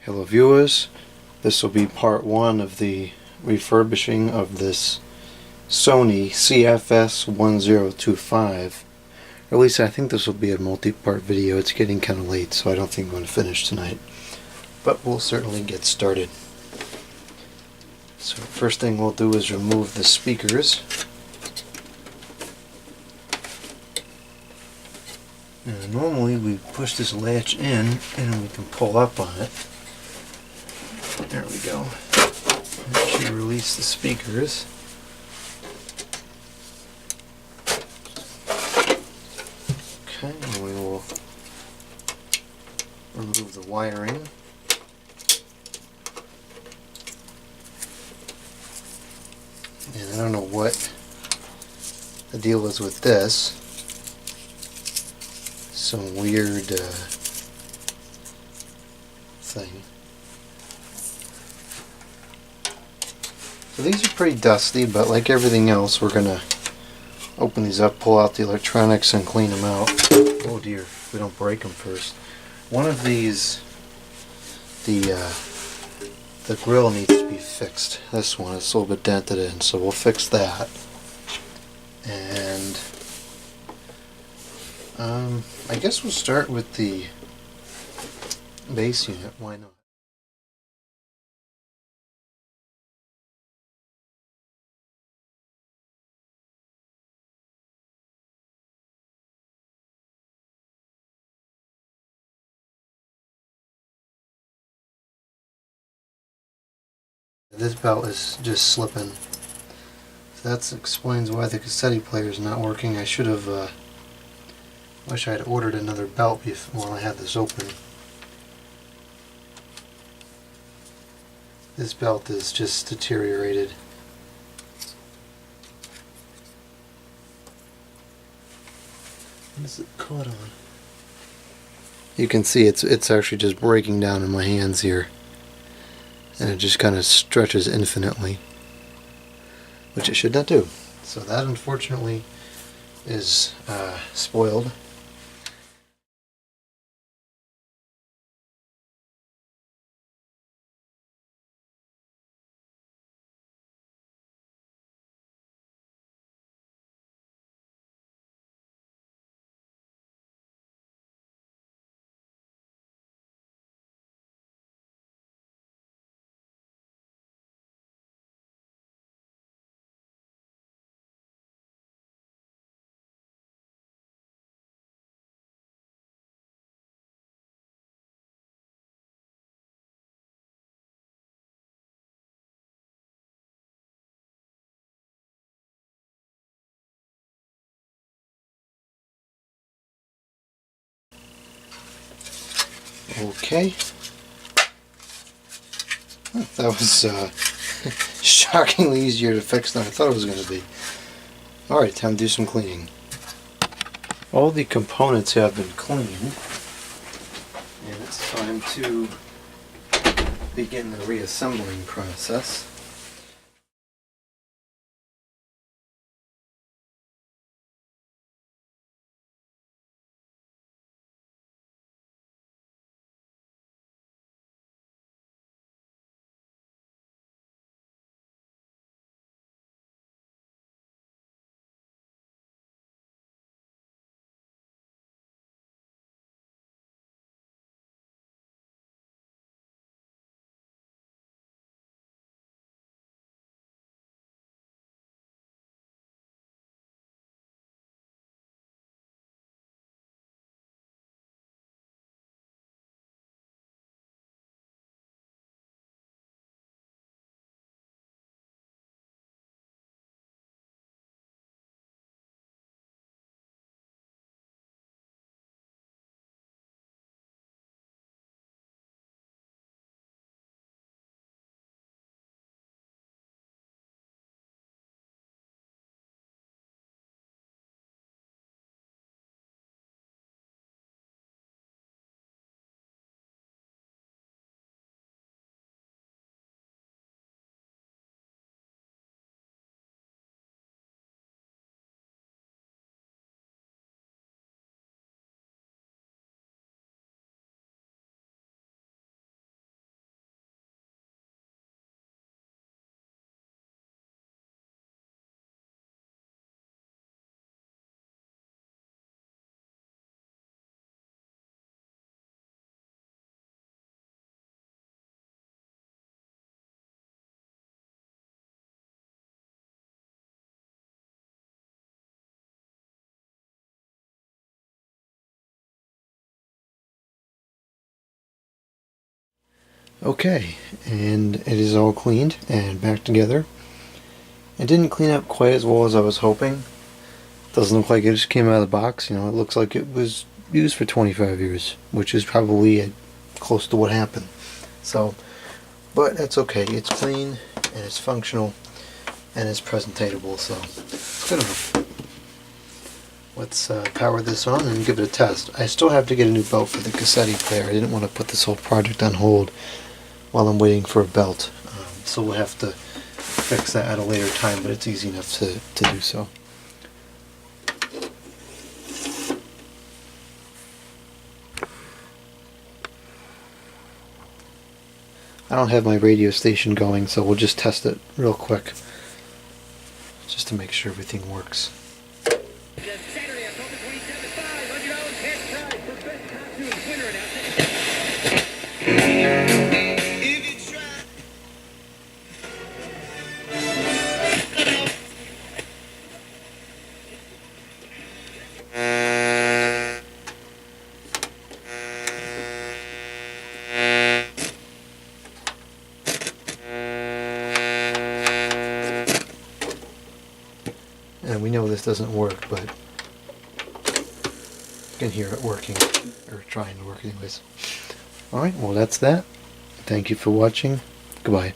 Hello viewers, this will be part 1 of the refurbishing of this Sony CFS 1025. Or at least I think this will be a multi-part video. It's getting kind of late, so I don't think I'm going to finish tonight. But we'll certainly get started. So first thing we'll do is remove the speakers. Now, normally we push this latch in and we can pull up on it. There we go. That should release the speakers. Okay, and we will remove the wiring. And I don't know what the deal is with this. Some weird thing. So these are pretty dusty, but like everything else, we're gonna open these up, pull out the electronics, and clean them out. Oh dear, if we don't break them first. One of these, the grill needs to be fixed. This one is a little bit dented in, so we'll fix that. And I guess we'll start with the base unit. Why not? This belt is just slipping. So that explains why the cassette player is not working. I should have, wish I had ordered another belt while I had this open. This belt is just deteriorated. What is it caught on? You can see it's actually just breaking down in my hands here. And it just kind of stretches infinitely, which it should not do. So that unfortunately is spoiled. Okay. That was shockingly easier to fix than I thought it was going to be. Alright, time to do some cleaning. All the components have been cleaned, and it's time to begin the reassembling process. Okay, and it is all cleaned and back together. It didn't clean up quite as well as I was hoping. Doesn't look like it just came out of the box. You know, it looks like it was used for 25 years, which is probably close to what happened. So, but that's okay. It's clean and it's functional and it's presentatable, so it's good enough. Let's power this on and give it a test. I still have to get a new belt for the cassette player. I didn't want to put this whole project on hold while I'm waiting for a belt. So we'll have to fix that at a later time, but it's easy enough to do so. I don't have my radio station going, so we'll just test it real quick just to make sure everything works. And we know this doesn't work, but you can hear it working, or trying to work anyways. Alright, well that's that. Thank you for watching. Goodbye.